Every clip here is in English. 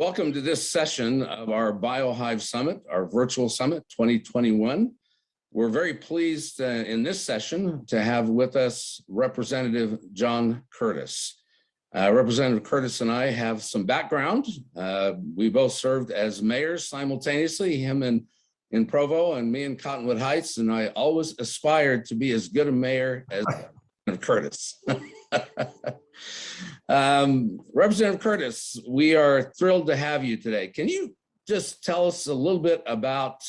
Welcome to this session of our BioHive Summit, our virtual summit 2021. We're very pleased in this session to have with us Representative John Curtis. Representative Curtis and I have some background. We both served as mayors simultaneously, him in Provo and me in Cottonwood Heights, and I always aspired to be as good a mayor as Curtis. Representative Curtis, we are thrilled to have you today. Can you just tell us a little bit about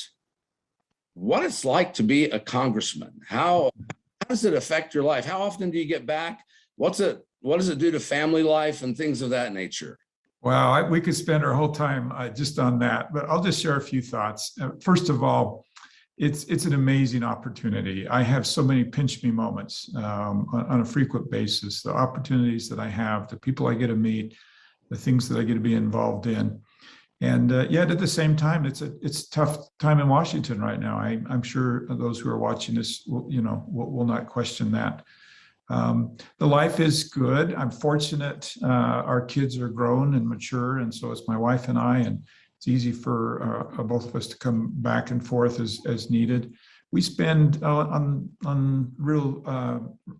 what it's like to be a congressman? How does it affect your life? How often do you get back? What does it do to family life and things of that nature? Well, we could spend our whole time just on that, but I'll just share a few thoughts. First of all, it's an amazing opportunity. I have so many pinch me moments on a frequent basis. The opportunities that I have, the people I get to meet, the things that I get to be involved in, and yet at the same time, it's a tough time in Washington right now. I'm sure those who are watching this will not question that. The life is good. I'm fortunate. Our kids are grown and mature, and so it's my wife and I, and it's easy for both of us to come back and forth as needed. We spend on real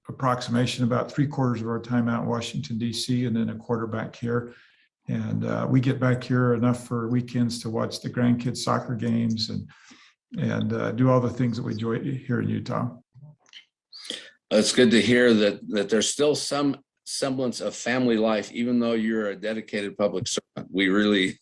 approximation about 3/4 of our time out in Washington, D.C., and then a quarter back here. And we get back here enough for weekends to watch the grandkids' soccer games and do all the things that we enjoy here in Utah. It's good to hear that there's still some semblance of family life, even though you're a dedicated public servant. We really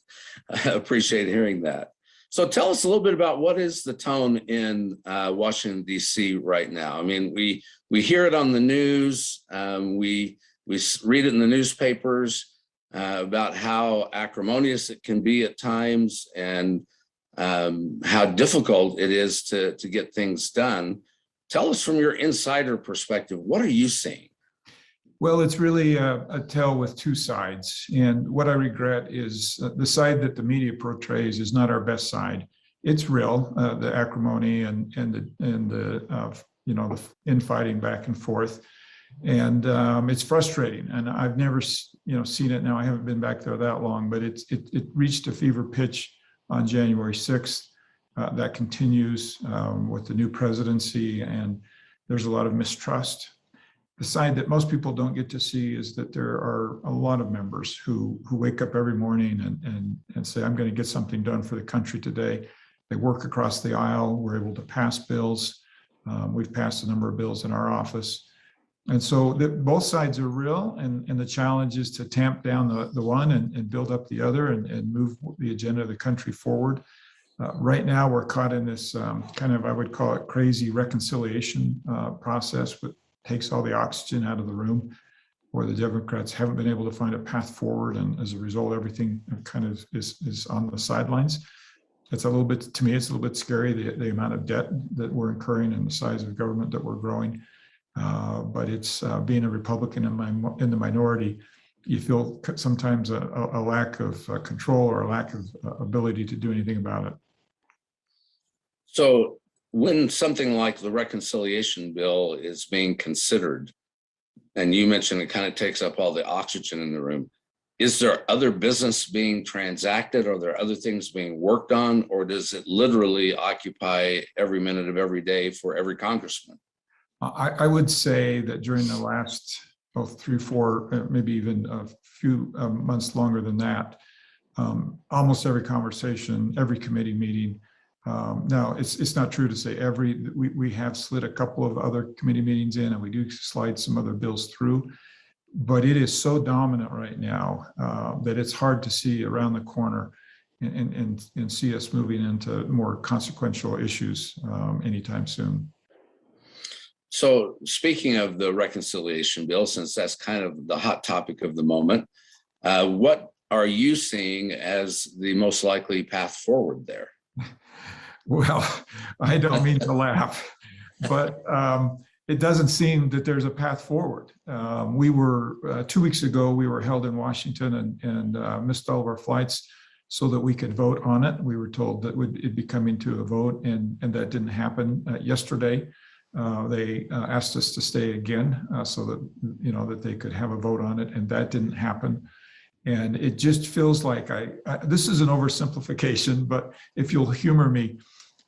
appreciate hearing that. So tell us a little bit about what is the tone in Washington, D.C. right now. I mean, we hear it on the news. We read it in the newspapers about how acrimonious it can be at times and how difficult it is to get things done. Tell us from your insider perspective, what are you seeing? Well, it's really a tale with two sides. And what I regret is the side that the media portrays is not our best side. It's real, the acrimony and the infighting back and forth. And it's frustrating. And I've never seen it now. I haven't been back there that long, but it reached a fever pitch on January 6th. That continues with the new presidency, and there's a lot of mistrust. The side that most people don't get to see is that there are a lot of members who wake up every morning and say, I'm going to get something done for the country today. They work across the aisle. We're able to pass bills. We've passed a number of bills in our office. And so both sides are real, and the challenge is to tamp down the one and build up the other and move the agenda of the country forward. Right now, we're caught in this kind of, I would call it, crazy reconciliation process, which takes all the oxygen out of the room, where the Democrats haven't been able to find a path forward, and as a result, everything kind of is on the sidelines. It's a little bit, to me, it's a little bit scary, the amount of debt that we're incurring and the size of government that we're growing. But it's being a Republican in the minority, you feel sometimes a lack of control or a lack of ability to do anything about it. So when something like the reconciliation bill is being considered, and you mentioned it kind of takes up all the oxygen in the room, is there other business being transacted? Are there other things being worked on? Or does it literally occupy every minute of every day for every congressman? I would say that during the last 3, 4, maybe even a few months longer than that, almost every conversation, every committee meeting. Now, it's not true to say we have slid a couple of other committee meetings in, and we do slide some other bills through, but it is so dominant right now that it's hard to see around the corner and see us moving into more consequential issues anytime soon. So speaking of the reconciliation bill, since that's kind of the hot topic of the moment, what are you seeing as the most likely path forward there? Well, I don't mean to laugh, but it doesn't seem that there's a path forward. We were 2 weeks ago, we were held in Washington and missed all of our flights so that we could vote on it. We were told that it'd be coming to a vote, and that didn't happen. Yesterday, they asked us to stay again so that that they could have a vote on it, and that didn't happen. And it just feels like this is an oversimplification, but if you'll humor me,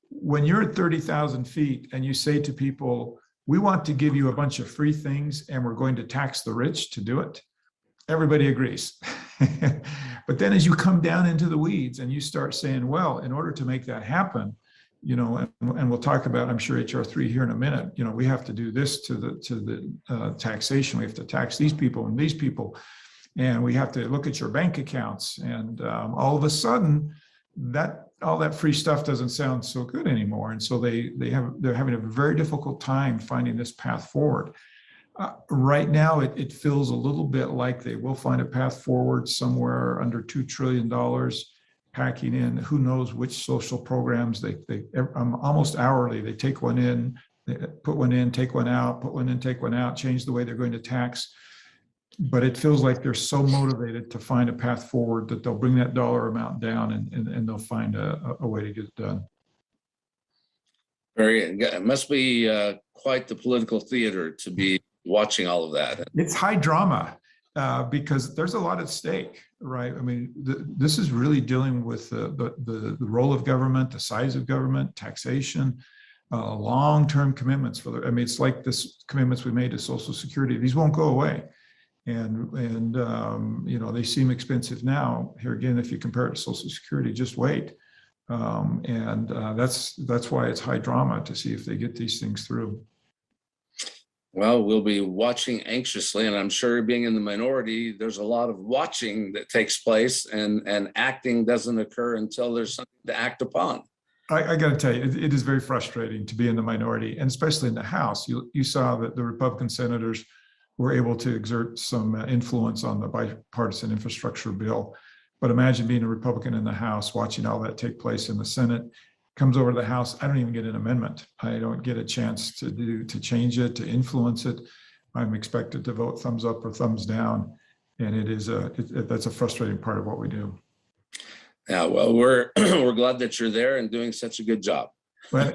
when you're at 30,000 feet and you say to people, we want to give you a bunch of free things and we're going to tax the rich to do it, everybody agrees. But then as you come down into the weeds and you start saying, well, in order to make that happen, and we'll talk about, I'm sure, HR3 here in a minute, we have to do this to the taxation. We have to tax these people and these people. And we have to look at your bank accounts. And all of a sudden, all that free stuff doesn't sound so good anymore. And so they're having a very difficult time finding this path forward. Right now, it feels a little bit like they will find a path forward somewhere under $2 trillion, packing in who knows which social programs. They almost hourly, they take one in, they put one in, take one out, put one in, take one out, change the way they're going to tax. But it feels like they're so motivated to find a path forward that they'll bring that dollar amount down and they'll find a way to get it done. It must be quite the political theater to be watching all of that. It's high drama because there's a lot at stake, right? I mean, this is really dealing with the role of government, the size of government, taxation, long-term commitments it's like this commitments we made to Social Security. These won't go away. And they seem expensive now. Here again, if you compare it to Social Security, just wait. That's why it's high drama to see if they get these things through. Well, we'll be watching anxiously, and I'm sure being in the minority, there's a lot of watching that takes place, and acting doesn't occur until there's something to act upon. I got to tell you, it is very frustrating to be in the minority, and especially in the House. You saw that the Republican senators were able to exert some influence on the bipartisan infrastructure bill. But imagine being a Republican in the House, watching all that take place in the Senate. Comes over to the House, I don't even get an amendment. I don't get a chance to change it, to influence it. I'm expected to vote thumbs up or thumbs down. And that's a frustrating part of what we do. Yeah, well, we're glad that you're there and doing such a good job. Well,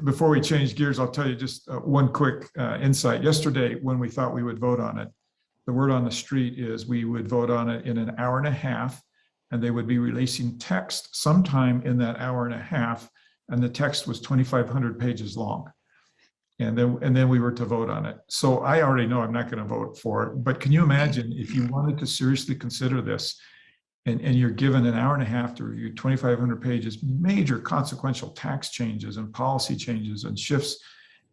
before we change gears, I'll tell you just one quick insight. Yesterday, when we thought we would vote on it, the word on the street is we would vote on it in an hour and a half, and they would be releasing text sometime in that hour and a half, and the text was 2,500 pages long. And then we were to vote on it. So I already know I'm not going to vote for it. But can you imagine if you wanted to seriously consider this, and you're given an hour and a half to review 2,500 pages, major consequential tax changes and policy changes and shifts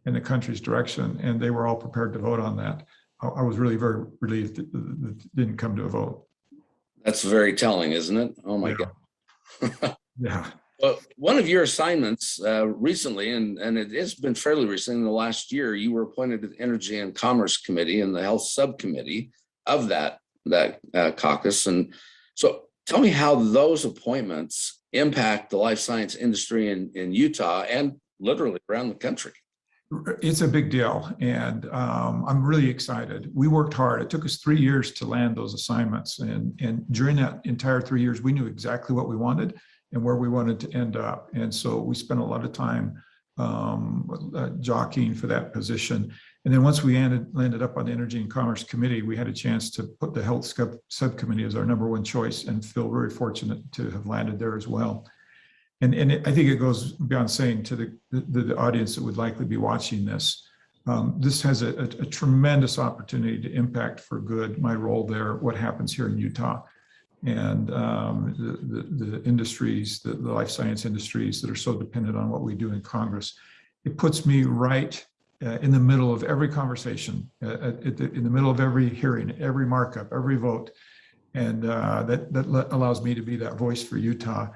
in the country's direction, and they were all prepared to vote on that. I was really very relieved that it didn't come to a vote. That's very telling, isn't it? Oh my God. Yeah. Well, one of your assignments recently, and it has been fairly recent, in the last year, you were appointed to the Energy and Commerce Committee and the Health Subcommittee of that caucus. And so tell me how those appointments impact the life science industry in Utah and literally around the country. It's a big deal, and I'm really excited. We worked hard. It took us 3 years to land those assignments, and during that entire 3 years, we knew exactly what we wanted and where we wanted to end up. And so we spent a lot of time jockeying for that position. And then once we landed up on the Energy and Commerce Committee, we had a chance to put the Health Subcommittee as our number one choice, and feel very fortunate to have landed there as well. And I think it goes beyond saying to the audience that would likely be watching this, this has a tremendous opportunity to impact for good my role there, what happens here in Utah, and the industries, the life science industries that are so dependent on what we do in Congress. It puts me right in the middle of every conversation, in the middle of every hearing, every markup, every vote, and that allows me to be that voice for Utah,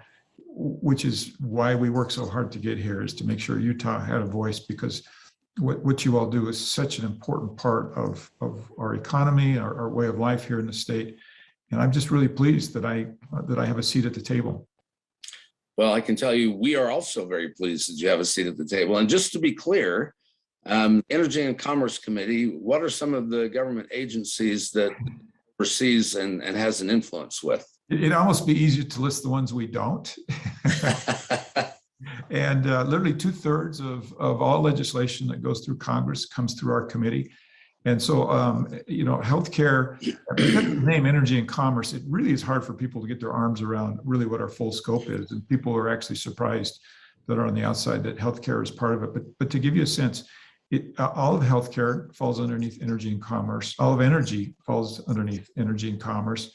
which is why we work so hard to get here, is to make sure Utah had a voice, because what you all do is such an important part of our economy, our way of life here in the state. And I'm just really pleased that I have a seat at the table. Well, I can tell you, we are also very pleased that you have a seat at the table. And just to be clear, Energy and Commerce Committee, what are some of the government agencies that oversees and has an influence with? It'd almost be easier to list the ones we don't. And literally 2/3 of all legislation that goes through Congress comes through our committee. And so, healthcare, because of the name energy and commerce, it really is hard for people to get their arms around really what our full scope is. And people are actually surprised that are on the outside that healthcare is part of it. But to give you a sense, all of healthcare falls underneath energy and commerce. All of energy falls underneath energy and commerce.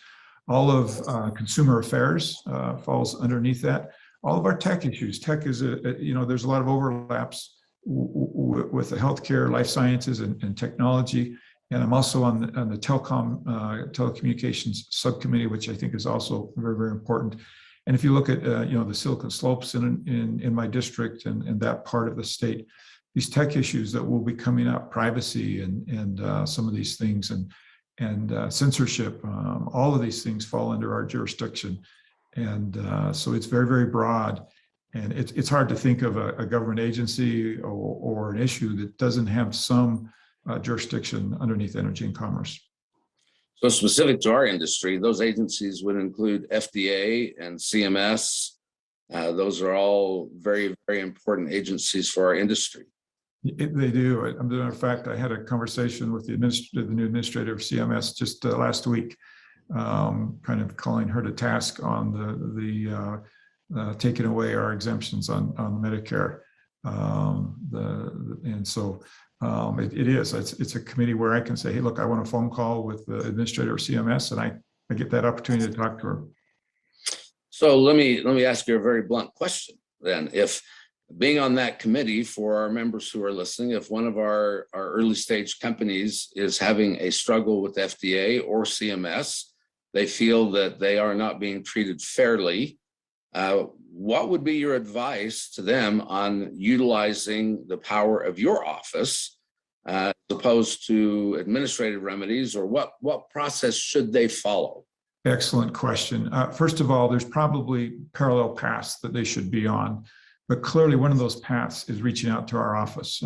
All of consumer affairs falls underneath that. All of our tech issues. Tech is there's a lot of overlaps with the healthcare, life sciences, and technology. And I'm also on the telecommunications subcommittee, which I think is also very, very important. And if you look at the Silicon Slopes in my district and that part of the state, these tech issues that will be coming up, privacy and some of these things and censorship, all of these things fall under our jurisdiction. And so it's very, very broad. And it's hard to think of a government agency or an issue that doesn't have some jurisdiction underneath energy and commerce. So specific to our industry, those agencies would include FDA and CMS. Those are all very, very important agencies for our industry. They do. As a matter of fact, I had a conversation with the new administrator of CMS just last week, kind of calling her to task on the taking away our exemptions on Medicare. It's a committee where I can say, hey, look, I want a phone call with the administrator of CMS, and I get that opportunity to talk to her. So let me ask you a very blunt question then. If being on that committee, for our members who are listening, if one of our early stage companies is having a struggle with FDA or CMS, they feel that they are not being treated fairly, what would be your advice to them on utilizing the power of your office as opposed to administrative remedies, or what process should they follow? Excellent question. First of all, there's probably parallel paths that they should be on, but clearly one of those paths is reaching out to our office.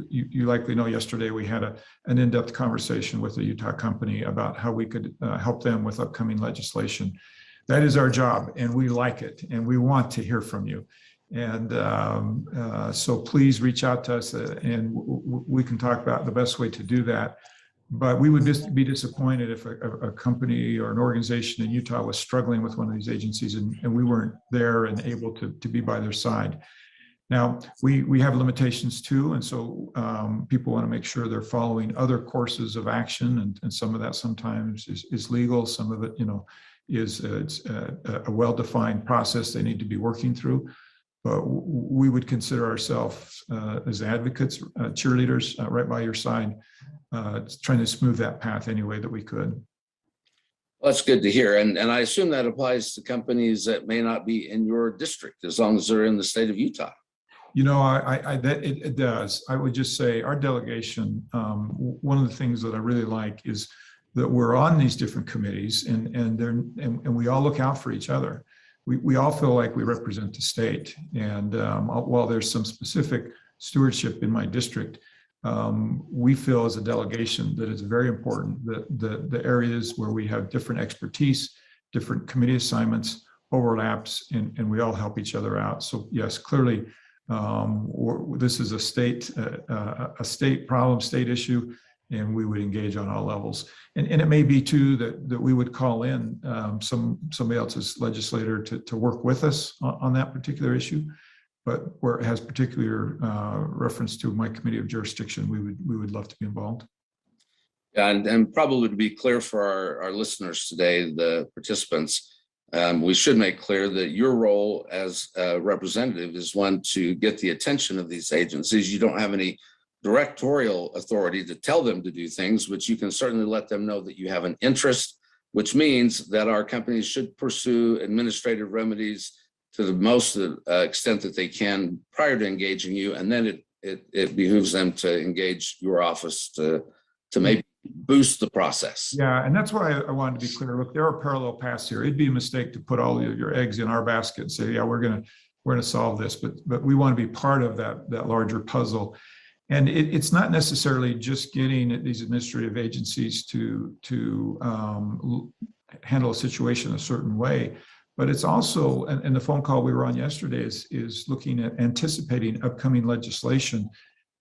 You likely know yesterday we had an in-depth conversation with a Utah company about how we could help them with upcoming legislation. That is our job, and we like it, and we want to hear from you. And so please reach out to us, and we can talk about the best way to do that. But we would just be disappointed if a company or an organization in Utah was struggling with one of these agencies and we weren't there and able to be by their side. Now, we have limitations too, and so people want to make sure they're following other courses of action, and some of that sometimes is legal, some of it, is a well-defined process they need to be working through. But we would consider ourselves as advocates, cheerleaders, right by your side, trying to smooth that path any way that we could. Well, that's good to hear. And I assume that applies to companies that may not be in your district, as long as they're in the state of Utah. It does. I would just say our delegation, one of the things that I really like is that we're on these different committees and we all look out for each other. We all feel like we represent the state. And while there's some specific stewardship in my district, we feel as a delegation that it's very important that the areas where we have different expertise, different committee assignments, overlaps, and we all help each other out. So yes, clearly, this is a state problem, state issue, and we would engage on all levels. And it may be too that we would call in somebody else's legislator to work with us on that particular issue. But where it has particular reference to my committee of jurisdiction, we would love to be involved. Yeah, and probably to be clear for our listeners today, the participants, we should make clear that your role as a representative is one to get the attention of these agencies. You don't have any directorial authority to tell them to do things, but you can certainly let them know that you have an interest, which means that our companies should pursue administrative remedies to the most extent that they can prior to engaging you, and then it behooves them to engage your office to maybe boost the process. Yeah, and that's why I wanted to be clear. Look, there are parallel paths here. It'd be a mistake to put all of your eggs in our basket and say, yeah, we're gonna solve this, but we want to be part of that larger puzzle. And it's not necessarily just getting these administrative agencies to handle a situation a certain way, but it's also, and the phone call we were on yesterday is looking at anticipating upcoming legislation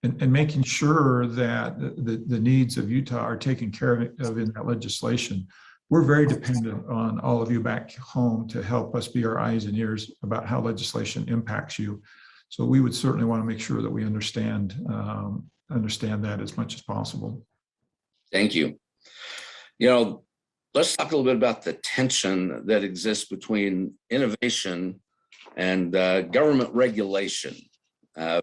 and making sure that the needs of Utah are taken care of in that legislation. We're very dependent on all of you back home to help us be our eyes and ears about how legislation impacts you. So we would certainly want to make sure that we understand that as much as possible. Thank you. Let's talk a little bit about the tension that exists between innovation and government regulation. We're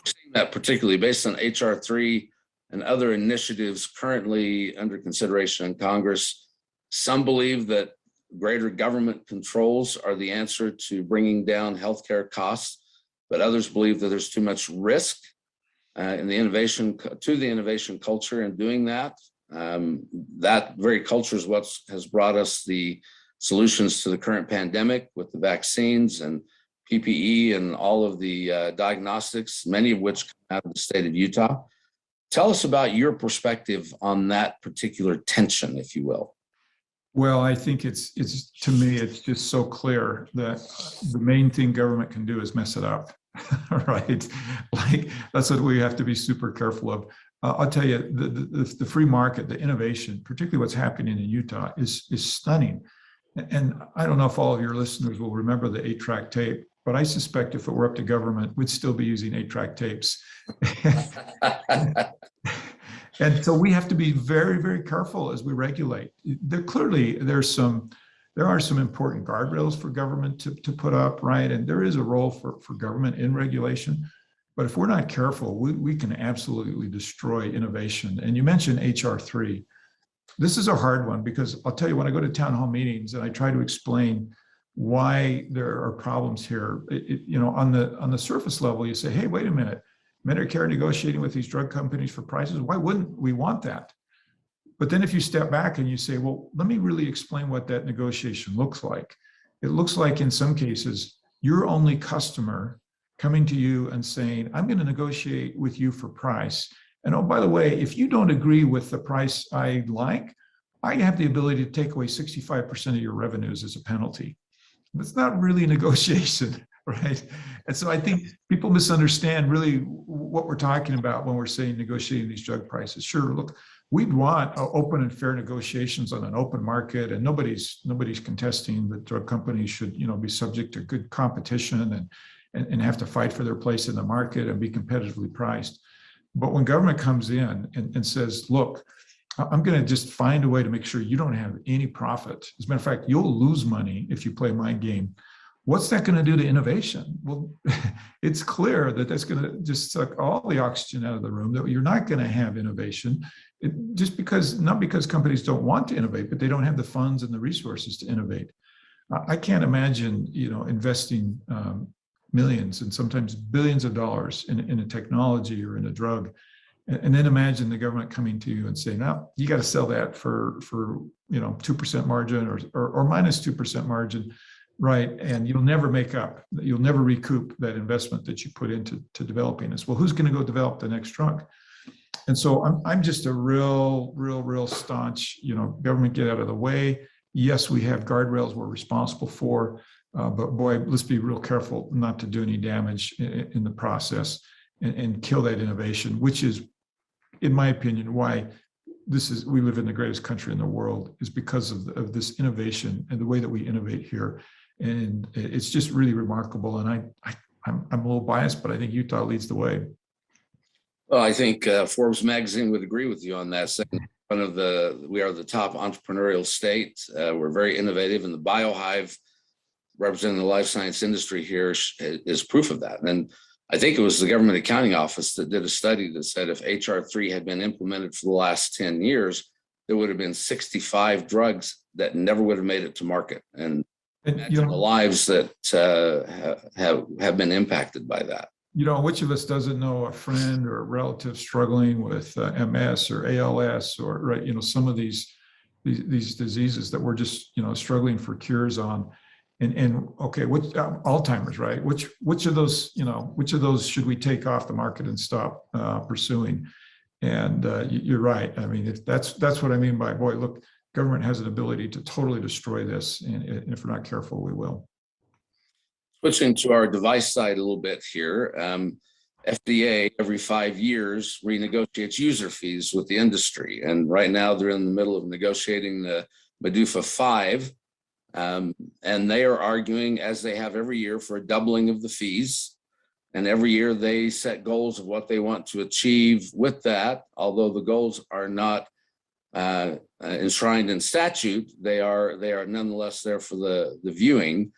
seeing that particularly based on HR 3 and other initiatives currently under consideration in Congress. Some believe that greater government controls are the answer to bringing down healthcare costs, but others believe that there's too much risk in the innovation culture in doing that. That very culture is what has brought us the solutions to the current pandemic with the vaccines and PPE and all of the diagnostics, many of which come out of the state of Utah. Tell us about your perspective on that particular tension, if you will. Well, I think it's to me, it's just so clear that the main thing government can do is mess it up, right? Like that's what we have to be super careful of. I'll tell you, the free market, the innovation, particularly what's happening in Utah, is stunning. And I don't know if all of your listeners will remember the 8-track tape, but I suspect if it were up to government, we'd still be using 8-track tapes. And so we have to be very, very careful as we regulate. There are some important guardrails for government to put up, right? And there is a role for government in regulation. But if we're not careful, we can absolutely destroy innovation. And you mentioned HR 3. This is a hard one because I'll tell you, when I go to town hall meetings and I try to explain why there are problems here, on the surface level, you say, hey, wait a minute, Medicare negotiating with these drug companies for prices, why wouldn't we want that? But then if you step back and you say, well, let me really explain what that negotiation looks like. It looks like in some cases, your only customer coming to you and saying, I'm going to negotiate with you for price. And oh, by the way, if you don't agree with the price I like, I have the ability to take away 65% of your revenues as a penalty. That's not really a negotiation, right? And so I think people misunderstand really what we're talking about when we're saying negotiating these drug prices. Sure, look, we'd want open and fair negotiations on an open market, and nobody's contesting that drug companies should, be subject to good competition and have to fight for their place in the market and be competitively priced. But when government comes in and says, look, I'm going to just find a way to make sure you don't have any profit. As a matter of fact, you'll lose money if you play my game. What's that going to do to innovation? Well, it's clear that that's going to just suck all the oxygen out of the room, that you're not going to have innovation not because companies don't want to innovate, but they don't have the funds and the resources to innovate. I can't imagine, investing millions and sometimes billions of dollars in a technology or in a drug. And then imagine the government coming to you and saying, "No, you got to sell that for 2% margin or minus 2% margin, right? And you'll never you'll never recoup that investment that you put into developing this." Well, who's going to go develop the next drug? And so I'm just a real staunch, government, get out of the way. Yes, we have guardrails we're responsible for, but boy, let's be real careful not to do any damage in the process and kill that innovation, which is, in my opinion, why we live in the greatest country in the world, is because of this innovation and the way that we innovate here. And it's just really remarkable. And I'm a little biased, but I think Utah leads the way. Well, I think Forbes magazine would agree with you on that. Saying we are the top entrepreneurial state. We're very innovative, and the BioHive, representing the life science industry here, is proof of that. And I think it was the Government Accounting Office that did a study that said if HR 3 had been implemented for the last 10 years, there would have been 65 drugs that never would have made it to market. And imagine the lives that have been impacted by that. Which of us doesn't know a friend or a relative struggling with MS or ALS or, right, some of these diseases that we're just, struggling for cures on. And okay, Alzheimer's, right? Which of those should we take off the market and stop pursuing? And you're right. I mean, that's what I mean by, boy, look, government has an ability to totally destroy this, and if we're not careful, we will. Switching to our device side a little bit here, FDA every 5 years renegotiates user fees with the industry. And right now they're in the middle of negotiating the BioUtah 5. And they are arguing, as they have every year, for a doubling of the fees. And every year they set goals of what they want to achieve with that. Although the goals are not enshrined in statute, they are nonetheless there for the viewing.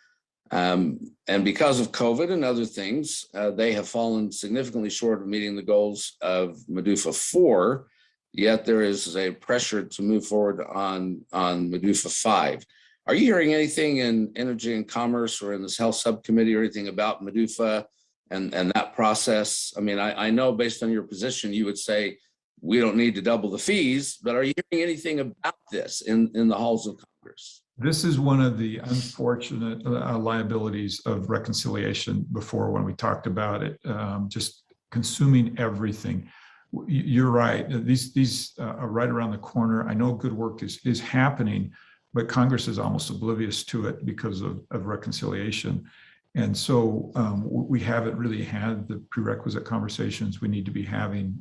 And because of COVID and other things, they have fallen significantly short of meeting the goals of BioUtah 4, yet there is a pressure to move forward on BioUtah 5. Are you hearing anything in Energy and Commerce or in this health subcommittee or anything about BioUtah and that process? I mean, I know based on your position, you would say we don't need to double the fees, but are you hearing anything about this in the halls of Congress? This is one of the unfortunate liabilities of reconciliation before when we talked about it, just consuming everything. You're right. These are right around the corner. I know good work is happening, but Congress is almost oblivious to it because of reconciliation. And so we haven't really had the prerequisite conversations we need to be having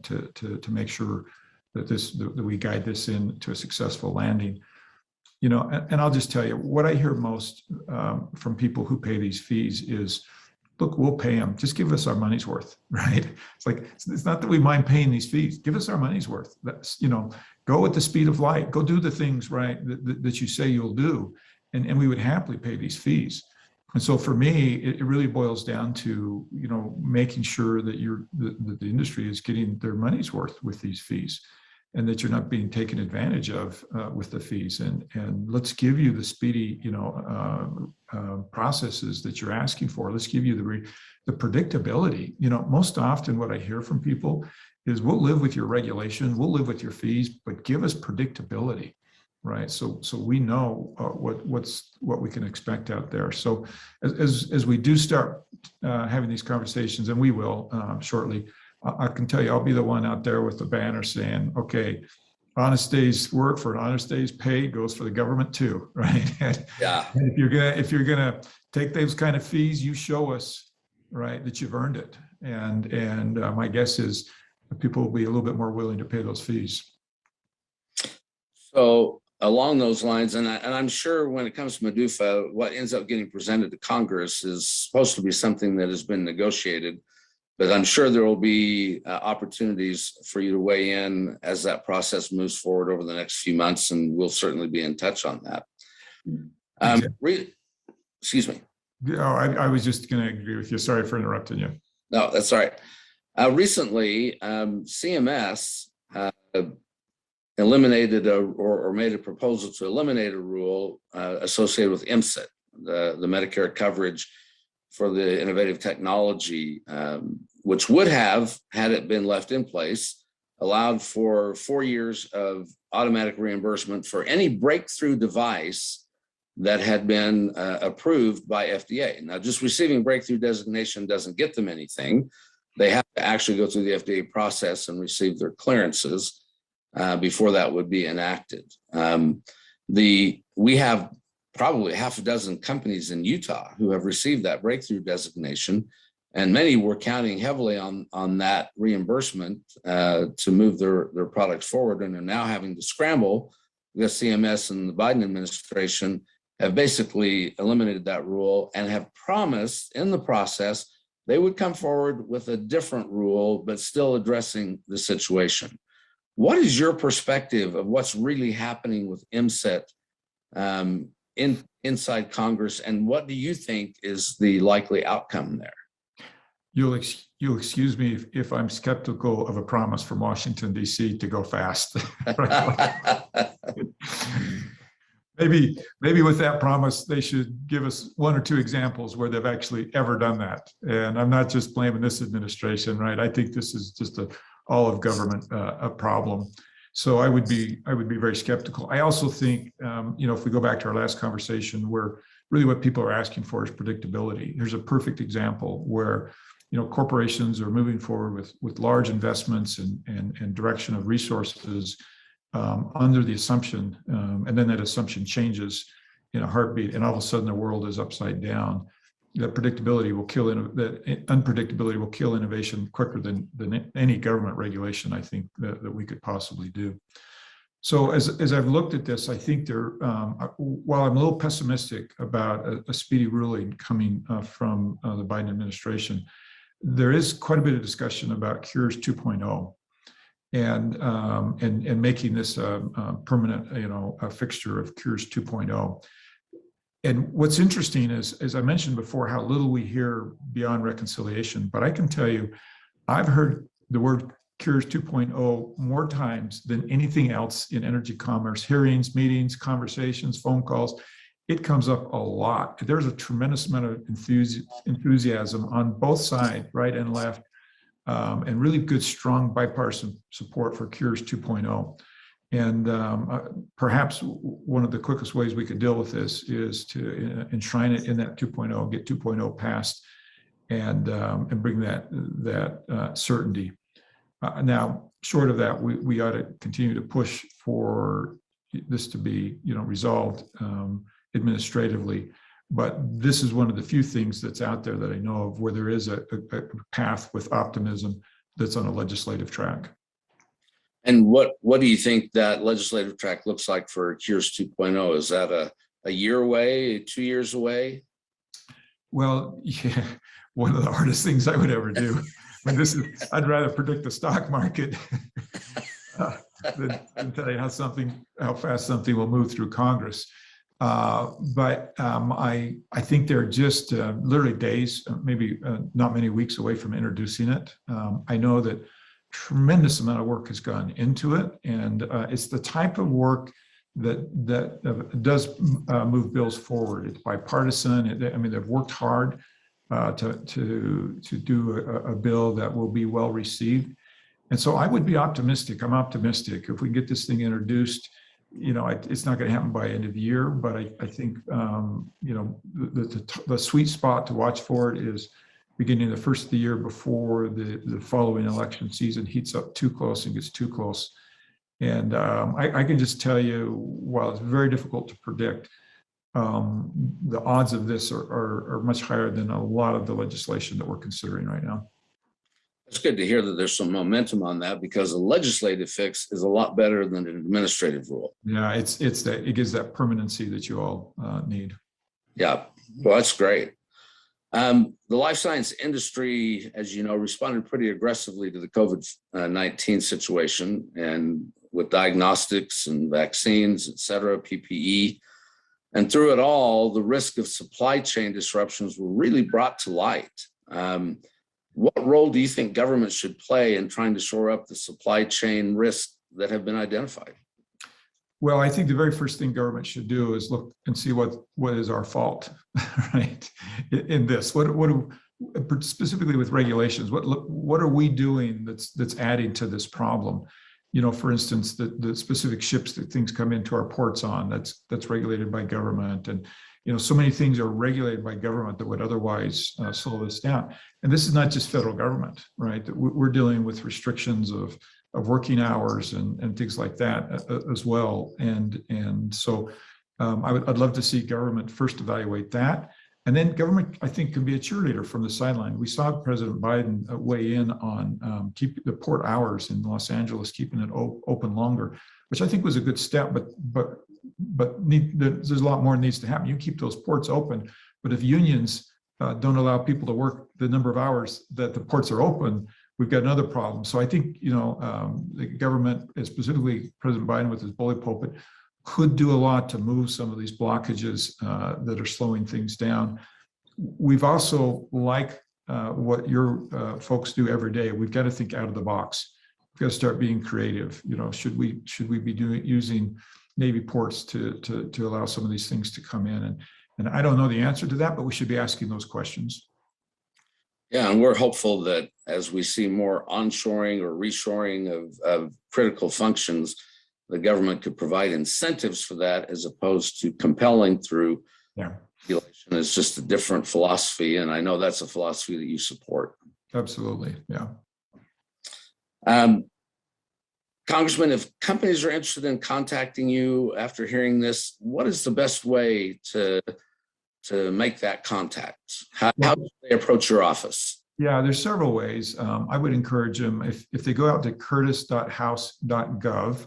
to make sure that we guide this into a successful landing. You know, and I'll just tell you, what I hear most from people who pay these fees is, look, we'll pay them. Just give us our money's worth, right? It's like, it's not that we mind paying these fees. Give us our money's worth. That's, you know, go at the speed of light. Go do the things, right, that you say you'll do. And we would happily pay these fees. And so for me, it really boils down to, you know, making sure that that the industry is getting their money's worth with these fees, and that you're not being taken advantage of with the fees. And let's give you the speedy, you know, processes that you're asking for. Let's give you the predictability. You know, most often what I hear from people is, we'll live with your regulation, we'll live with your fees, but give us predictability, right? So we know what we can expect out there. So as we do start having these conversations, and we will shortly, I can tell you, I'll be the one out there with the banner saying, okay, honest day's work for an honest day's pay goes for the government too, right? Yeah. And if you're gonna take those kind of fees, you show us, right, that you've earned it. And my guess is people will be a little bit more willing to pay those fees. So along those lines, and I'm sure when it comes to BioUtah, what ends up getting presented to Congress is supposed to be something that has been negotiated. But I'm sure there will be opportunities for you to weigh in as that process moves forward over the next few months, and we'll certainly be in touch on that. Excuse me. Yeah, I was just going to agree with you. Sorry for interrupting you. No, that's all right. Recently, CMS eliminated or made a proposal to eliminate a rule associated with MCIT, the Medicare coverage for the innovative technology, which would have, had it been left in place, allowed for 4 years of automatic reimbursement for any breakthrough device that had been approved by FDA. Now, just receiving breakthrough designation doesn't get them anything. They have to actually go through the FDA process and receive their clearances before that would be enacted. We have probably half a dozen companies in Utah who have received that breakthrough designation, and many were counting heavily on that reimbursement to move their products forward, and are now having to scramble because CMS and the Biden administration have basically eliminated that rule and have promised in the process they would come forward with a different rule, but still addressing the situation. What is your perspective of what's really happening with MCIT inside Congress, and what do you think is the likely outcome there? You'll excuse me if I'm skeptical of a promise from Washington, D.C. to go fast. Maybe with that promise, they should give us 1 or 2 examples where they've actually ever done that. And I'm not just blaming this administration, right? I think this is just all of government a problem. So I would be very skeptical. I also think, you know, if we go back to our last conversation, where really what people are asking for is predictability. Here's a perfect example where, you know, corporations are moving forward with large investments and direction of resources under the assumption, and then that assumption changes in a heartbeat, and all of a sudden the world is upside down. that predictability will kill that unpredictability will kill innovation quicker than any government regulation, I think, that we could possibly do. So as I've looked at this, I think while I'm a little pessimistic about a speedy ruling coming from the Biden administration, there is quite a bit of discussion about Cures 2.0 and making this a permanent, a fixture of Cures 2.0. And what's interesting is, as I mentioned before, how little we hear beyond reconciliation. But I can tell you, I've heard the word Cures 2.0 more times than anything else in energy commerce, hearings, meetings, conversations, phone calls. It comes up a lot. There's a tremendous amount of enthusiasm on both sides, right and left, and really good, strong bipartisan support for Cures 2.0. And perhaps one of the quickest ways we could deal with this is to enshrine it in that 2.0, get 2.0 passed, and bring that certainty. Now, short of that, we ought to continue to push for this to be, resolved administratively. But this is one of the few things that's out there that I know of where there is a path with optimism that's on a legislative track. And what do you think that legislative track looks like for Cures 2.0? Is that a year away, 2 years away? Well, yeah, one of the hardest things I would ever do. I mean, I'd rather predict the stock market than tell you how fast something will move through Congress. But I think they're just literally days, maybe not many weeks away from introducing it. I know that tremendous amount of work has gone into it, and it's the type of work that does move bills forward. It's bipartisan. They've worked hard to do a bill that will be well received, and so I would be optimistic. I'm optimistic if we can get this thing introduced. It's not going to happen by end of the year, but I think the sweet spot to watch for it is beginning the first of the year before the following election season heats up too close and gets too close. And I can just tell you, while it's very difficult to predict, the odds of this are much higher than a lot of the legislation that we're considering right now. It's good to hear that there's some momentum on that, because a legislative fix is a lot better than an administrative rule. Yeah, it gives that permanency that you all need. Yeah, well, that's great. The life science industry, as you know, responded pretty aggressively to the COVID-19 situation, and with diagnostics and vaccines, et cetera, PPE. And through it all, the risk of supply chain disruptions were really brought to light. What role do you think government should play in trying to shore up the supply chain risks that have been identified? Well, I think the very first thing government should do is look and see what is our fault, right? In this, specifically with regulations, what are we doing that's adding to this problem? For instance, the specific ships that things come into our ports on, that's regulated by government, and so many things are regulated by government that would otherwise slow us down. And this is not just federal government, right? We're dealing with restrictions of working hours and things like that as well. And so I'd love to see government first evaluate that. And then government, I think, can be a cheerleader from the sideline. We saw President Biden weigh in on keeping the port hours in Los Angeles, keeping it open longer, which I think was a good step, but there's a lot more needs to happen. You keep those ports open, but if unions don't allow people to work the number of hours that the ports are open, we've got another problem. So I think, the government, and specifically President Biden with his bully pulpit, could do a lot to move some of these blockages that are slowing things down. We've also, like what your folks do every day, we've got to think out of the box. We've got to start being creative. Should we be using Navy ports to allow some of these things to come in? And I don't know the answer to that, but we should be asking those questions. Yeah, and we're hopeful that as we see more onshoring or reshoring of critical functions, the government could provide incentives for that as opposed to compelling through regulation. It's just a different philosophy, and I know that's a philosophy that you support. Absolutely, yeah. Congressman, if companies are interested in contacting you after hearing this, what is the best way to to make that contact? How do they approach your office? Yeah, there's several ways. I would encourage them if they go out to curtis.house.gov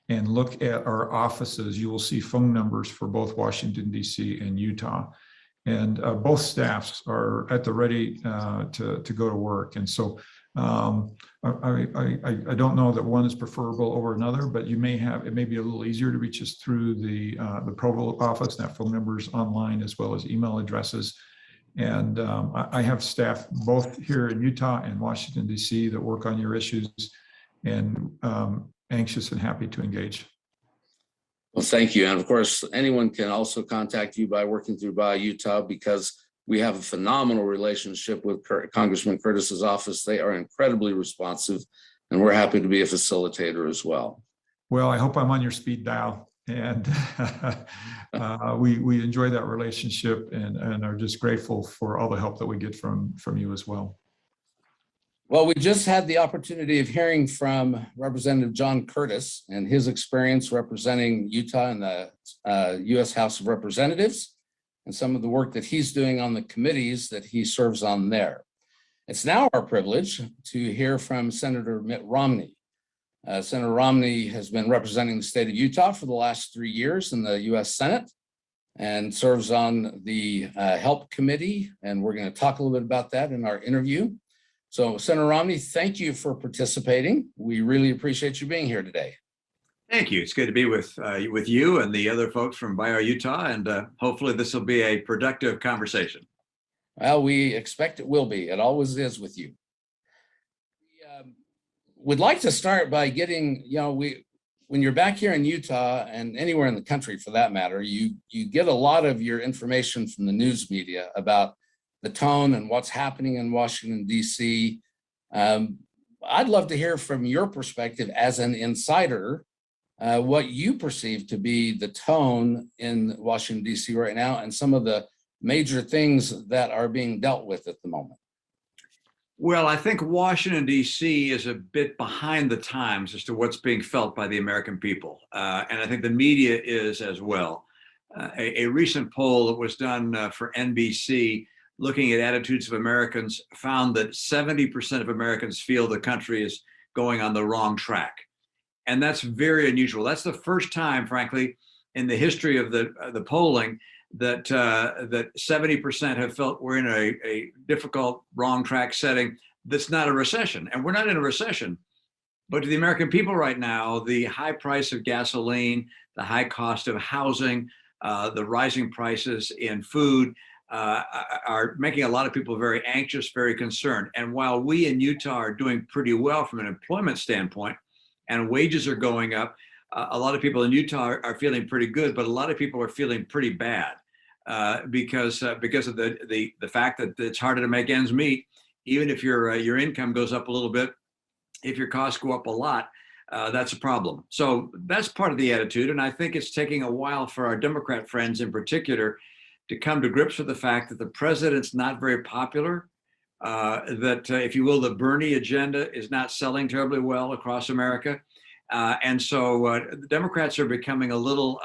and look at our offices, you will see phone numbers for both Washington, D.C. and Utah. And both staffs are at the ready to go to work. And so I don't know that one is preferable over another, but it may be a little easier to reach us through the Provo office. That phone numbers online as well as email addresses. And I have staff both here in Utah and Washington, D.C. that work on your issues, and anxious and happy to engage. Well, thank you. And of course, anyone can also contact you by working through BioUtah, because we have a phenomenal relationship with Congressman Curtis's office. They are incredibly responsive, and we're happy to be a facilitator as well. Well, I hope I'm on your speed dial. And we enjoy that relationship and are just grateful for all the help that we get from you as well. Well, we just had the opportunity of hearing from Representative John Curtis and his experience representing Utah in the U.S. House of Representatives and some of the work that he's doing on the committees that he serves on there. It's now our privilege to hear from Senator Mitt Romney. Senator Romney has been representing the state of Utah for the last 3 years in the U.S. Senate and serves on the Help Committee, and we're going to talk a little bit about that in our interview. So, Senator Romney, thank you for participating. We really appreciate you being here today. Thank you. It's good to be with you and the other folks from BioUtah, and hopefully this will be a productive conversation. Well, we expect it will be. It always is with you. Would like to start by getting, when you're back here in Utah and anywhere in the country for that matter, you get a lot of your information from the news media about the tone and what's happening in Washington, D.C. I'd love to hear from your perspective as an insider, what you perceive to be the tone in Washington, D.C. right now and some of the major things that are being dealt with at the moment. Well, I think Washington, D.C. is a bit behind the times as to what's being felt by the American people. And I think the media is as well. A recent poll that was done for NBC looking at attitudes of Americans found that 70% of Americans feel the country is going on the wrong track. And that's very unusual. That's the first time, frankly, in the history of the polling that 70% have felt we're in a difficult, wrong track setting that's not a recession. And we're not in a recession. But to the American people right now, the high price of gasoline, the high cost of housing, the rising prices in food are making a lot of people very anxious, very concerned. And while we in Utah are doing pretty well from an employment standpoint and wages are going up, a lot of people in Utah are feeling pretty good, but a lot of people are feeling pretty bad because of the fact that it's harder to make ends meet. Even if your income goes up a little bit, if your costs go up a lot, that's a problem. So that's part of the attitude. And I think it's taking a while for our Democrat friends in particular to come to grips with the fact that the president's not very popular, that, if you will, the Bernie agenda is not selling terribly well across America. And so the Democrats are becoming a little,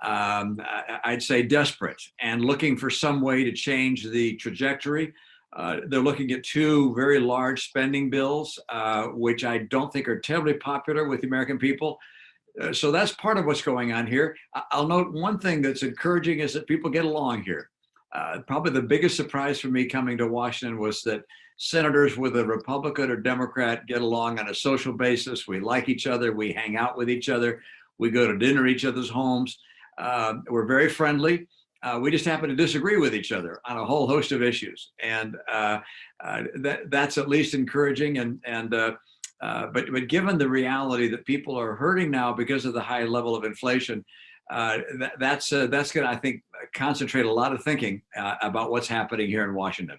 I'd say, desperate and looking for some way to change the trajectory. They're looking at two very large spending bills, which I don't think are terribly popular with the American people. So that's part of what's going on here. I'll note one thing that's encouraging is that people get along here. Probably the biggest surprise for me coming to Washington was that senators with a Republican or Democrat get along on a social basis. We like each other. We hang out with each other. We go to dinner at each other's homes. We're very friendly. We just happen to disagree with each other on a whole host of issues. And that's at least encouraging. But given the reality that people are hurting now because of the high level of inflation, that's going to, I think, concentrate a lot of thinking about what's happening here in Washington.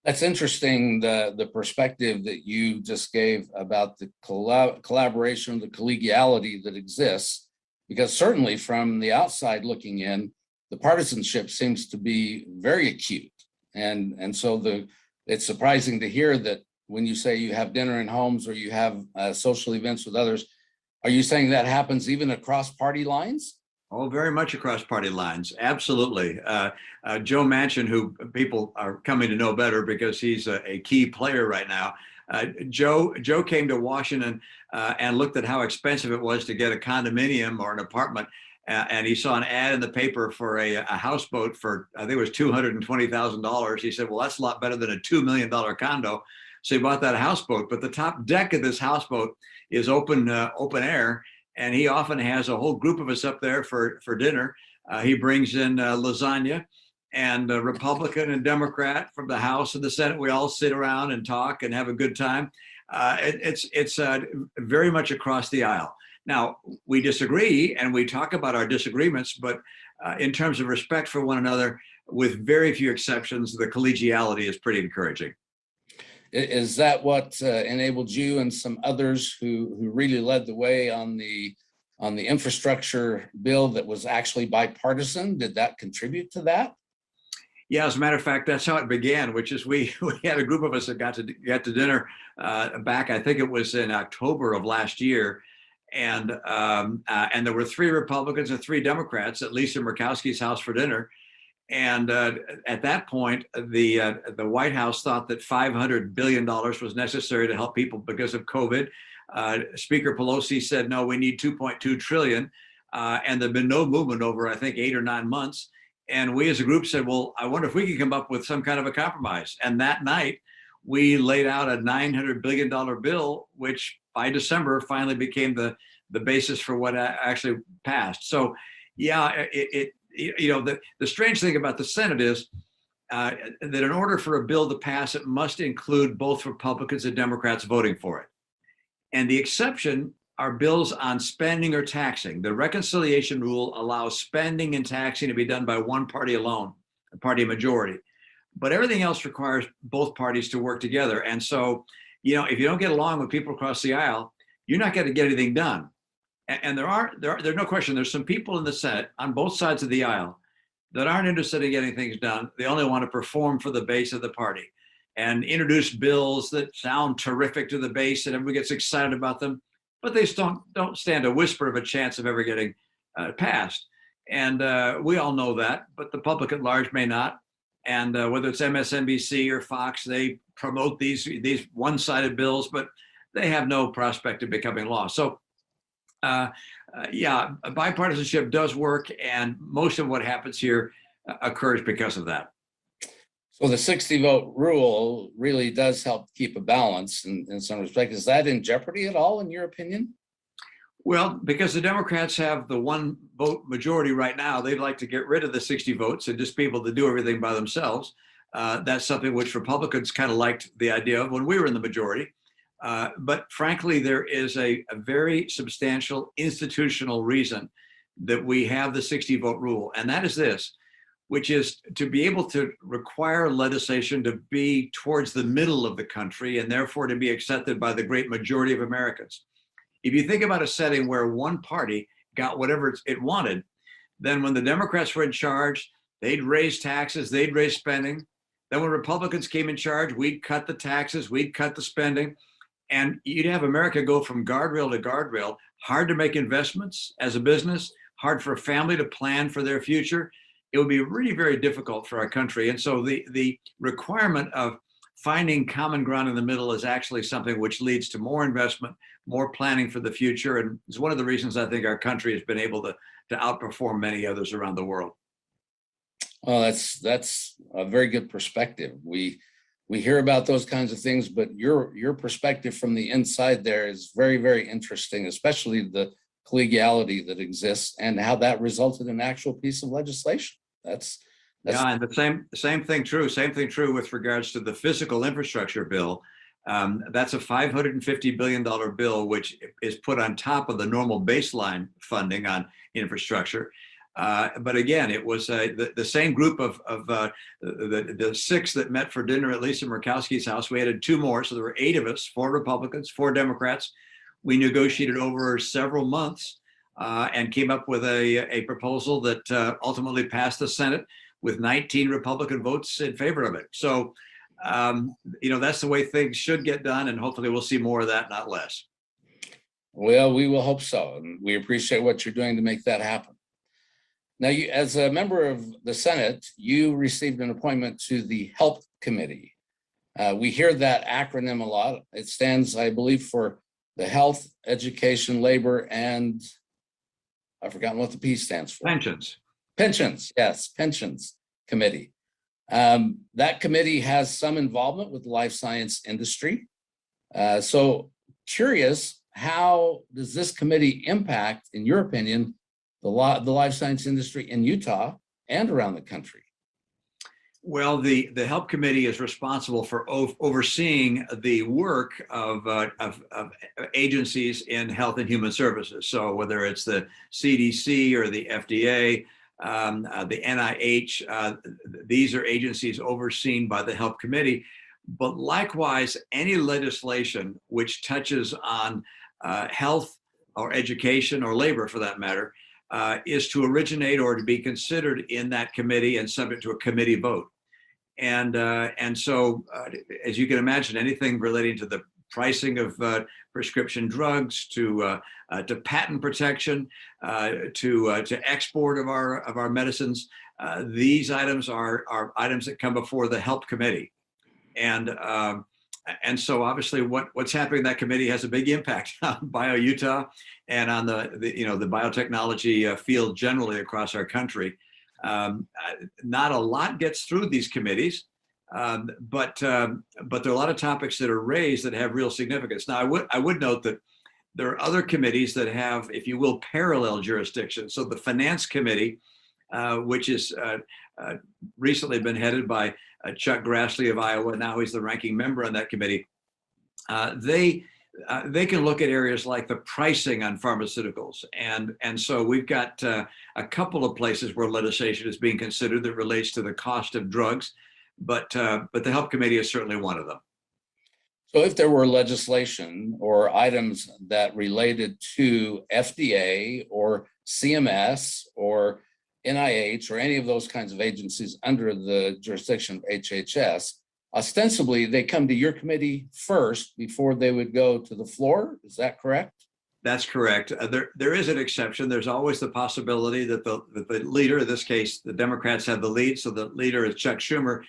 That's interesting, the perspective that you just gave about the collaboration, the collegiality that exists, because certainly from the outside looking in, the partisanship seems to be very acute. And so it's surprising to hear that when you say you have dinner in homes or you have social events with others, are you saying that happens even across party lines? Oh, very much across party lines. Absolutely. Joe Manchin, who people are coming to know better because he's a key player right now. Joe came to Washington and looked at how expensive it was to get a condominium or an apartment. And he saw an ad in the paper for a houseboat for, I think it was $220,000. He said, well, that's a lot better than a $2 million condo. So he bought that houseboat. But the top deck of this houseboat is open air. And he often has a whole group of us up there for dinner. He brings in lasagna, and Republican and Democrat from the House and the Senate. We all sit around and talk and have a good time. It's very much across the aisle. Now, we disagree and we talk about our disagreements, but in terms of respect for one another, with very few exceptions, the collegiality is pretty encouraging. Is that what enabled you and some others who really led the way on the infrastructure bill that was actually bipartisan? Did that contribute to that? Yeah, as a matter of fact, that's how it began, which is we had a group of us that got to dinner back, I think it was in October of last year. And there were 3 Republicans and 3 Democrats at Lisa Murkowski's house for dinner. And at that point, the White House thought that $500 billion was necessary to help people because of COVID. Speaker Pelosi said, no, we need 2.2 trillion. And there'd been no movement over, I think, 8 or 9 months. And we as a group said, well, I wonder if we can come up with some kind of a compromise. And that night, we laid out a $900 billion bill, which by December finally became the basis for what actually passed. So, yeah, the strange thing about the Senate is that in order for a bill to pass, it must include both Republicans and Democrats voting for it. And the exception are bills on spending or taxing. The reconciliation rule allows spending and taxing to be done by one party alone, a party majority. But everything else requires both parties to work together. And so, if you don't get along with people across the aisle, you're not going to get anything done. And there's no question, there's some people in the Senate on both sides of the aisle that aren't interested in getting things done. They only want to perform for the base of the party and introduce bills that sound terrific to the base and everybody gets excited about them, but they don't stand a whisper of a chance of ever getting passed. And we all know that, but the public at large may not. And whether it's MSNBC or Fox, they promote these one-sided bills, but they have no prospect of becoming law. So, bipartisanship does work, and most of what happens here occurs because of that. So the 60-vote rule really does help keep a balance in some respect. Is that in jeopardy at all, in your opinion? Well, because the Democrats have the 1-vote majority right now, they'd like to get rid of the 60 votes and just be able to do everything by themselves. That's something which Republicans kind of liked the idea of when we were in the majority. But frankly, there is a very substantial institutional reason that we have the 60-vote rule, and that is this, which is to be able to require legislation to be towards the middle of the country and therefore to be accepted by the great majority of Americans. If you think about a setting where one party got whatever it wanted, then when the Democrats were in charge, they'd raise taxes, they'd raise spending. Then when Republicans came in charge, we'd cut the taxes, we'd cut the spending. And you'd have America go from guardrail to guardrail, hard to make investments as a business, hard for a family to plan for their future. It would be really very difficult for our country. And so the requirement of finding common ground in the middle is actually something which leads to more investment, more planning for the future. And it's one of the reasons I think our country has been able to outperform many others around the world. Well, that's a very good perspective. We hear about those kinds of things, but your perspective from the inside there is very, very interesting, especially the collegiality that exists and how that resulted in an actual piece of legislation. That's yeah, and the same thing true with regards to the physical infrastructure bill. That's a $550 billion bill, which is put on top of the normal baseline funding on infrastructure. But again, it was the same group of the 6 that met for dinner at Lisa Murkowski's house. We added 2 more, so there were 8 of us, 4 Republicans, 4 Democrats. We negotiated over several months and came up with a proposal that ultimately passed the Senate with 19 Republican votes in favor of it. So, that's the way things should get done, and hopefully we'll see more of that, not less. Well, we will hope so, and we appreciate what you're doing to make that happen. Now, you, as a member of the Senate, you received an appointment to the Health Committee. We hear that acronym a lot. It stands, I believe, for the Health, Education, Labor, and I've forgotten what the P stands for. Pensions. Pensions, yes, Pensions Committee. That committee has some involvement with the life science industry. So curious, how does this committee impact, in your opinion, the life science industry in Utah and around the country? Well, the Help Committee is responsible for overseeing the work of agencies in health and human services. So whether it's the CDC or the FDA, the NIH, these are agencies overseen by the Help Committee. But likewise, any legislation which touches on health or education or labor, for that matter, is to originate or to be considered in that committee and subject to a committee vote. And so, as you can imagine, anything relating to the pricing of prescription drugs, to patent protection, to export of our medicines, these items are items that come before the Help Committee. And so obviously what's happening in that committee has a big impact on BioUtah and on the biotechnology field generally across our country. Not a lot gets through these committees, but there are a lot of topics that are raised that have real significance. Now, I would note that there are other committees that have, if you will, parallel jurisdiction. So the Finance Committee, which is recently been headed by Chuck Grassley of Iowa. Now he's the ranking member on that committee. They can look at areas like the pricing on pharmaceuticals, and so we've got a couple of places where legislation is being considered that relates to the cost of drugs, but the Help Committee is certainly one of them. So if there were legislation or items that related to FDA or CMS or NIH or any of those kinds of agencies under the jurisdiction of HHS, ostensibly they come to your committee first before they would go to the floor. Is that correct? That's correct. There is an exception. There's always the possibility that the leader, in this case, the Democrats have the lead, so the leader is Chuck Schumer.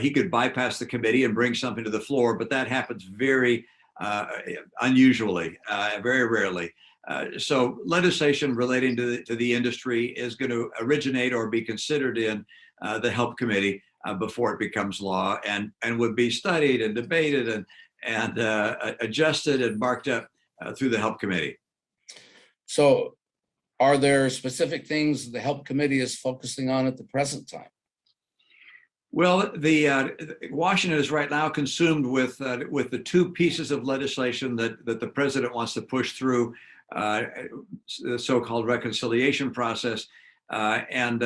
He could bypass the committee and bring something to the floor, but that happens very unusually, very rarely. So legislation relating to the industry is going to originate or be considered in the Help Committee before it becomes law, and would be studied and debated and adjusted and marked up through the Help Committee. So are there specific things the Help Committee is focusing on at the present time? Well, Washington is right now consumed with the two pieces of legislation that the president wants to push through, the so-called reconciliation process, and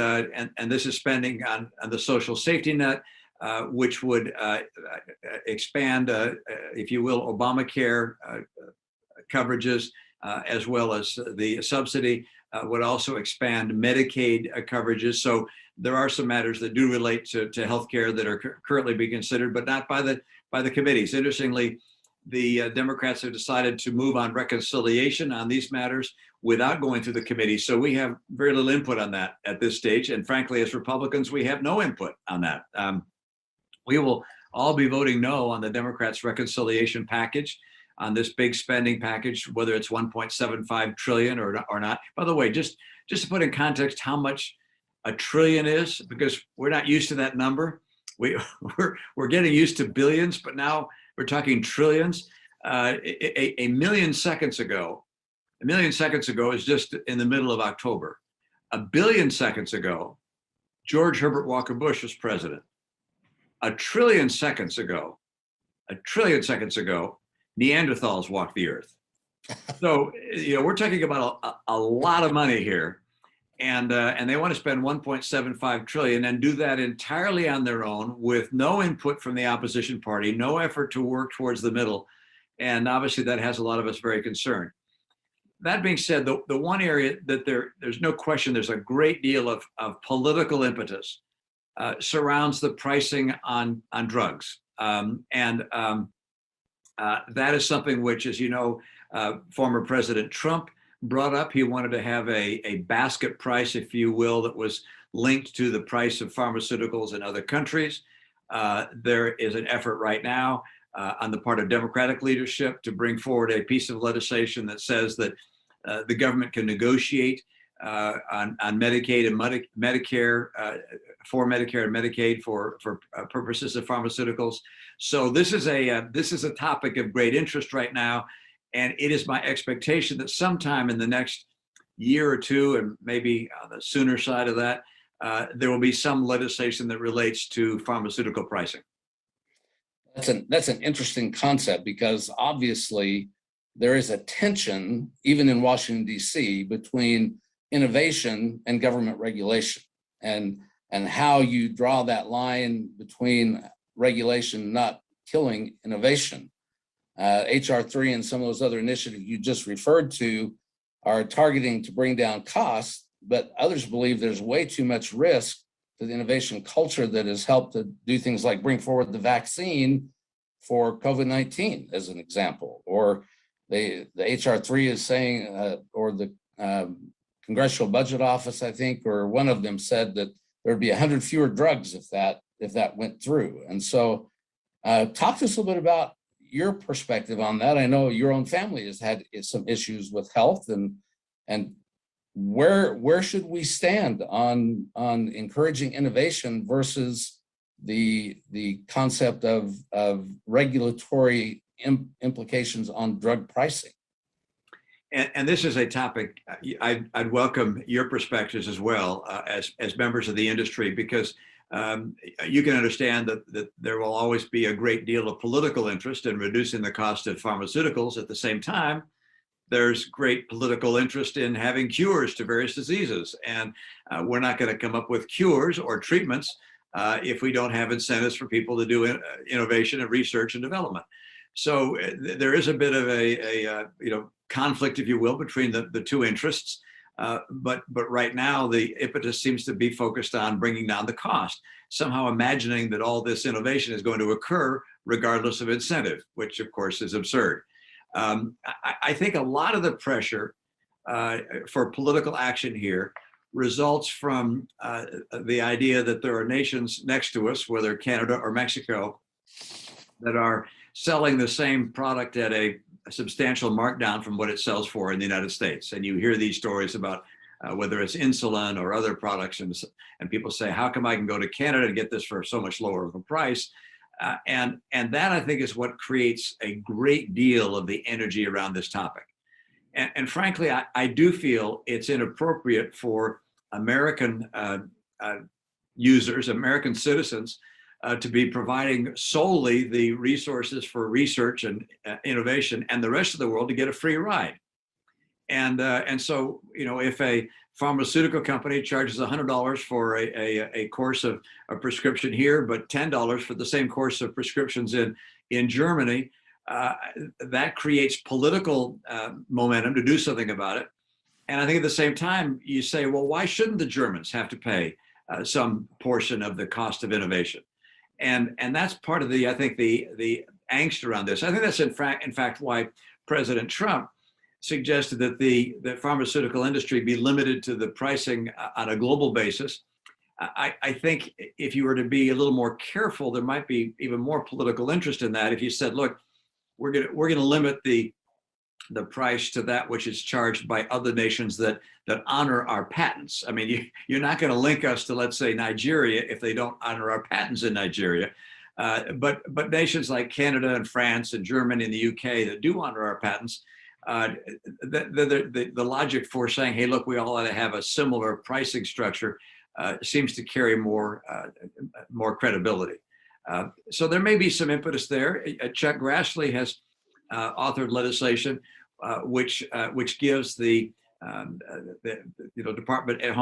this is spending on the social safety net, which would expand, if you will, Obamacare coverages, as well as the subsidy, would also expand Medicaid coverages. So there are some matters that do relate to healthcare that are currently being considered, but not by the committees. Interestingly, the Democrats have decided to move on reconciliation on these matters without going through the committee. So we have very little input on that at this stage. And frankly, as Republicans, we have no input on that. We will all be voting no on the Democrats' reconciliation package, on this big spending package, whether it's 1.75 trillion or not. By the way, just to put in context how much a trillion is, because we're not used to that number. We're getting used to billions, but now we're talking trillions. A million seconds ago is just in the middle of October. A billion seconds ago, George Herbert Walker Bush was president. A trillion seconds ago, Neanderthals walked the earth. So, we're talking about a lot of money here. And they want to spend 1.75 trillion and do that entirely on their own with no input from the opposition party, no effort to work towards the middle. And obviously that has a lot of us very concerned. That being said, the one area that there's no question, there's a great deal of political impetus surrounds the pricing on drugs. That is something which, as you know, former President Trump brought up he wanted to have a basket price, if you will, that was linked to the price of pharmaceuticals in other countries. There is an effort right now on the part of Democratic leadership to bring forward a piece of legislation that says that the government can negotiate on Medicaid and Medicare for Medicare and Medicaid for purposes of pharmaceuticals. So this is a topic of great interest right now, and it is my expectation that sometime in the next year or two, and maybe on the sooner side of that, there will be some legislation that relates to pharmaceutical pricing. That's an interesting concept, because obviously there is a tension, even in Washington, D.C., between innovation and government regulation, and how you draw that line between regulation not killing innovation. HR 3 and some of those other initiatives you just referred to are targeting to bring down costs, but others believe there's way too much risk to the innovation culture that has helped to do things like bring forward the vaccine for COVID-19, as an example. Or the HR 3 is saying, or the Congressional Budget Office, I think, or one of them said that there'd be 100 fewer drugs if that went through. And so talk to us a little bit about your perspective on that. I know your own family has had some issues with health, and where should we stand on encouraging innovation versus the concept of regulatory implications on drug pricing? And this is a topic I'd welcome your perspectives as well, as members of the industry, because you can understand that there will always be a great deal of political interest in reducing the cost of pharmaceuticals. At the same time, there's great political interest in having cures to various diseases. And we're not going to come up with cures or treatments if we don't have incentives for people to do innovation and research and development. So there is a bit of a conflict, if you will, between the two interests. But right now, the impetus seems to be focused on bringing down the cost, somehow imagining that all this innovation is going to occur regardless of incentive, which of course is absurd. I think a lot of the pressure for political action here results from the idea that there are nations next to us, whether Canada or Mexico, that are selling the same product at a substantial markdown from what it sells for in the United States. And you hear these stories about whether it's insulin or other products, and people say, how come I can go to Canada and get this for so much lower of a price? And that, I think, is what creates a great deal of the energy around this topic. And frankly, I do feel it's inappropriate for American users, American citizens, to be providing solely the resources for research and innovation, and the rest of the world to get a free ride. And so, if a pharmaceutical company charges $100 for a course of a prescription here, but $10 for the same course of prescriptions in Germany, that creates political momentum to do something about it. And I think at the same time, you say, well, why shouldn't the Germans have to pay some portion of the cost of innovation? And that's part of the angst around this. I think that's in fact why President Trump suggested that the pharmaceutical industry be limited to the pricing on a global basis. I think if you were to be a little more careful, there might be even more political interest in that. If you said, look, we're gonna limit the price to that which is charged by other nations that honor our patents. I mean, you're not going to link us to, let's say, Nigeria if they don't honor our patents in Nigeria. But nations like Canada and France and Germany and the UK that do honor our patents, the logic for saying, hey, look, we all ought to have a similar pricing structure seems to carry more credibility. So there may be some impetus there. Chuck Grassley has authored legislation which gives the Department at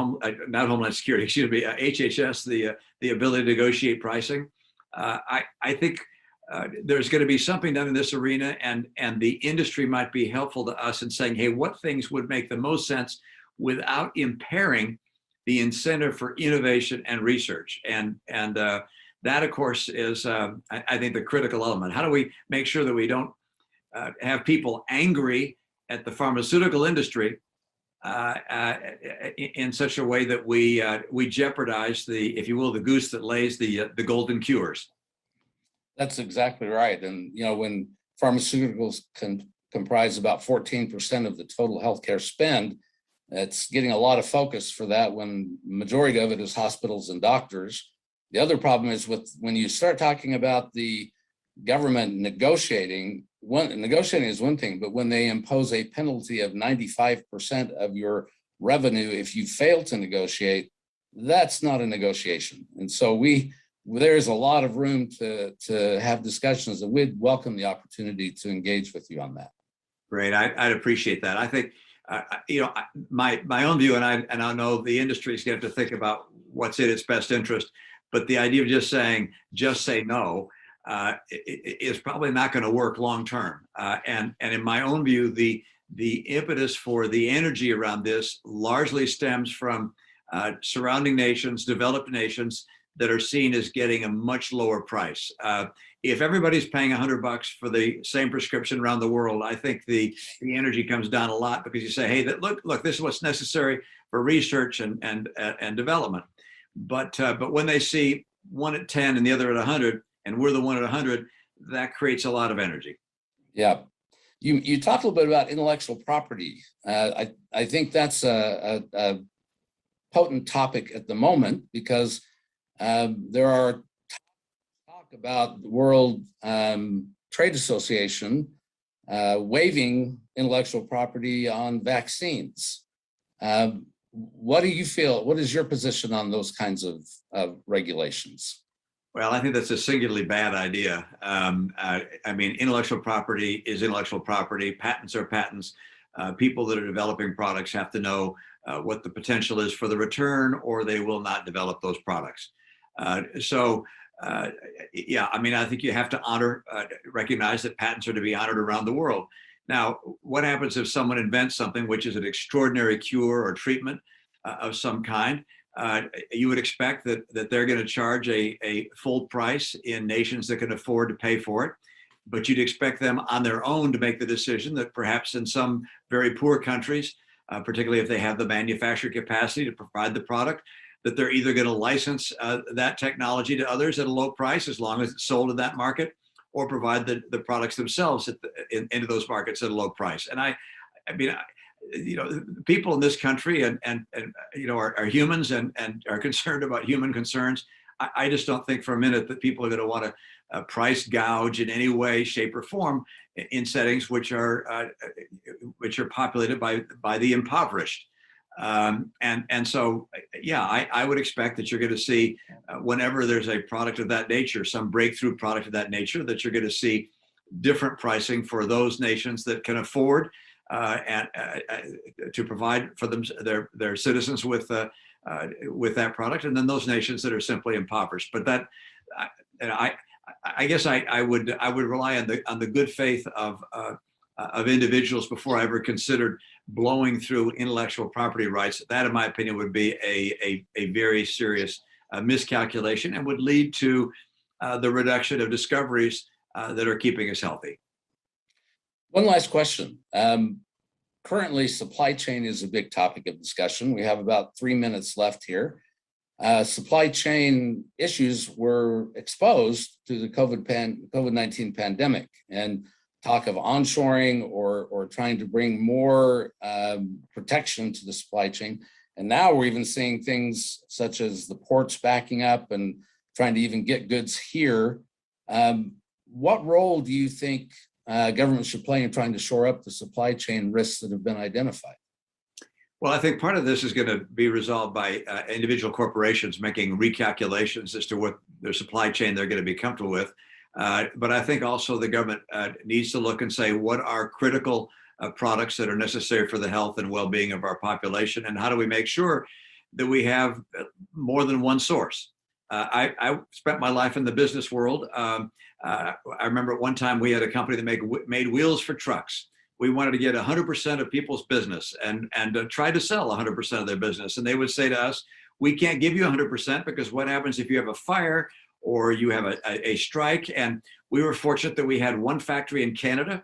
not Homeland Security, excuse me, HHS the ability to negotiate pricing. I think there's going to be something done in this arena, and the industry might be helpful to us in saying, hey, what things would make the most sense without impairing the incentive for innovation and research. And that, of course, is I think the critical element. How do we make sure that we don't have people angry at the pharmaceutical industry in such a way that we jeopardize the, if you will, the goose that lays the golden cures. That's exactly right. And, when pharmaceuticals comprise about 14% of the total healthcare spend, it's getting a lot of focus for that when the majority of it is hospitals and doctors. The other problem is when you start talking about the government negotiating is one thing, but when they impose a penalty of 95% of your revenue if you fail to negotiate, that's not a negotiation. And so there's a lot of room to have discussions, and we'd welcome the opportunity to engage with you on that. Great, I'd appreciate that. I think my own view, and I know the industry is going to have to think about what's in its best interest, but the idea of just say no is probably not going to work long term. And in my own view, the impetus for the energy around this largely stems from surrounding nations, developed nations that are seen as getting a much lower price. If everybody's paying $100 for the same prescription around the world, I think the energy comes down a lot, because you say, hey, look, this is what's necessary for research and development. But when they see one at 10 and the other at 100, and we're the one at 100, that creates a lot of energy. Yeah. You talked a little bit about intellectual property. I think that's a potent topic at the moment, because there are talk about the World Trade Association waiving intellectual property on vaccines. What do you feel? What is your position on those kinds of regulations? Well, I think that's a singularly bad idea. I mean, intellectual property is intellectual property. Patents are patents. People that are developing products have to know what the potential is for the return, or they will not develop those products. Yeah, I mean, I think you have to recognize that patents are to be honored around the world. Now, what happens if someone invents something which is an extraordinary cure or treatment of some kind? You would expect that they're going to charge a full price in nations that can afford to pay for it. But you'd expect them on their own to make the decision that perhaps in some very poor countries, particularly if they have the manufacturing capacity to provide the product, that they're either going to license that technology to others at a low price, as long as it's sold in that market, or provide the products themselves into those markets at a low price. And I mean, people in this country and are humans and are concerned about human concerns. I just don't think for a minute that people are going to want to price gouge in any way, shape, or form in settings which are populated by the impoverished. And so, yeah, I would expect that you're going to see whenever there's a product of that nature, some breakthrough product of that nature, that you're going to see different pricing for those nations that can afford to provide for their citizens with that product, and then those nations that are simply impoverished. But that, I guess I would rely on the good faith of individuals before I ever considered blowing through intellectual property rights. That, in my opinion, would be a very serious miscalculation, and would lead to the reduction of discoveries that are keeping us healthy. One last question. Currently, supply chain is a big topic of discussion. We have about 3 minutes left here. Supply chain issues were exposed to the COVID-19 pandemic, and talk of onshoring or trying to bring more protection to the supply chain. And now we're even seeing things such as the ports backing up and trying to even get goods here. What role do you think government should play in trying to shore up the supply chain risks that have been identified? Well, I think part of this is going to be resolved by individual corporations making recalculations as to what their supply chain they're going to be comfortable with. But I think also the government needs to look and say, what are critical products that are necessary for the health and well-being of our population, and how do we make sure that we have more than one source? I spent my life in the business world. I remember at one time we had a company that made wheels for trucks. We wanted to get 100% of people's business and try to sell 100% of their business. And they would say to us, we can't give you 100%, because what happens if you have a fire or you have a strike? And we were fortunate that we had one factory in Canada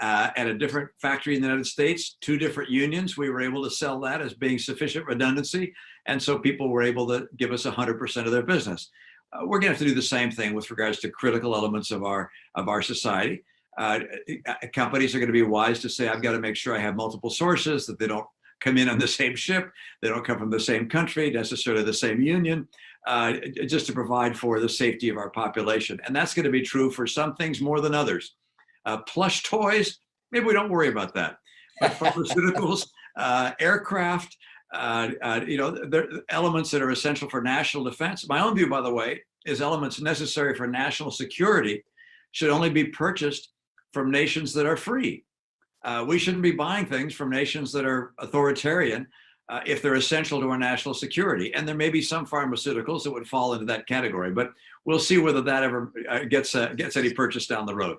at a different factory in the United States, 2 different unions. We were able to sell that as being sufficient redundancy. And so people were able to give us 100% of their business. We're going to have to do the same thing with regards to critical elements of our society. Companies are going to be wise to say, I've got to make sure I have multiple sources, that they don't come in on the same ship, they don't come from the same country, necessarily the same union, just to provide for the safety of our population. And that's going to be true for some things more than others. Plush toys, maybe we don't worry about that. But pharmaceuticals, aircraft, they're elements that are essential for national defense. My own view, by the way, is elements necessary for national security should only be purchased from nations that are free. We shouldn't be buying things from nations that are authoritarian if they're essential to our national security. And there may be some pharmaceuticals that would fall into that category, but we'll see whether that ever gets any purchase down the road.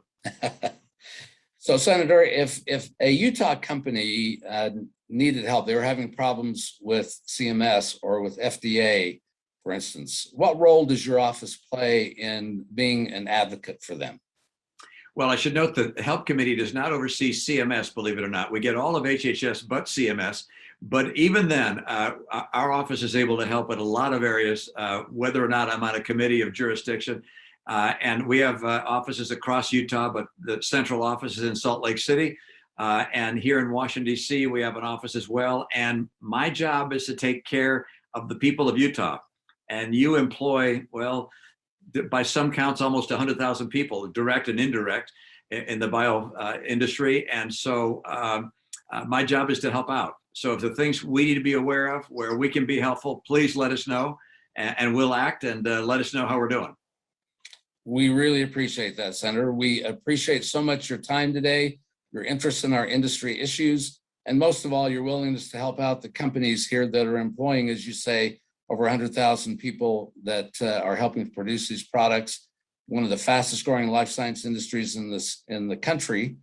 So, Senator, if a Utah company needed help, they were having problems with CMS or with FDA, for instance, what role does your office play in being an advocate for them? Well, I should note that the Help Committee does not oversee CMS, believe it or not. We get all of HHS but CMS. But even then, our office is able to help in a lot of areas, whether or not I'm on a committee of jurisdiction. And we have offices across Utah, but the central office is in Salt Lake City. And here in Washington, D.C., we have an office as well. And my job is to take care of the people of Utah. And you employ, well, by some counts, almost 100,000 people, direct and indirect, in the bio industry. And so my job is to help out. So if the things we need to be aware of where we can be helpful, please let us know, and we'll act, and let us know how we're doing. We really appreciate that, Senator. We appreciate so much your time today, your interest in our industry issues, and most of all, your willingness to help out the companies here that are employing, as you say, over 100,000 people that are helping produce these products. One of the fastest growing life science industries in the country.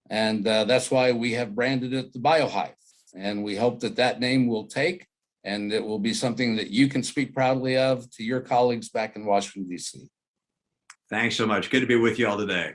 And that's why we have branded it the BioHive. And we hope that that name will take, and it will be something that you can speak proudly of to your colleagues back in Washington, D.C. Thanks so much. Good to be with you all today.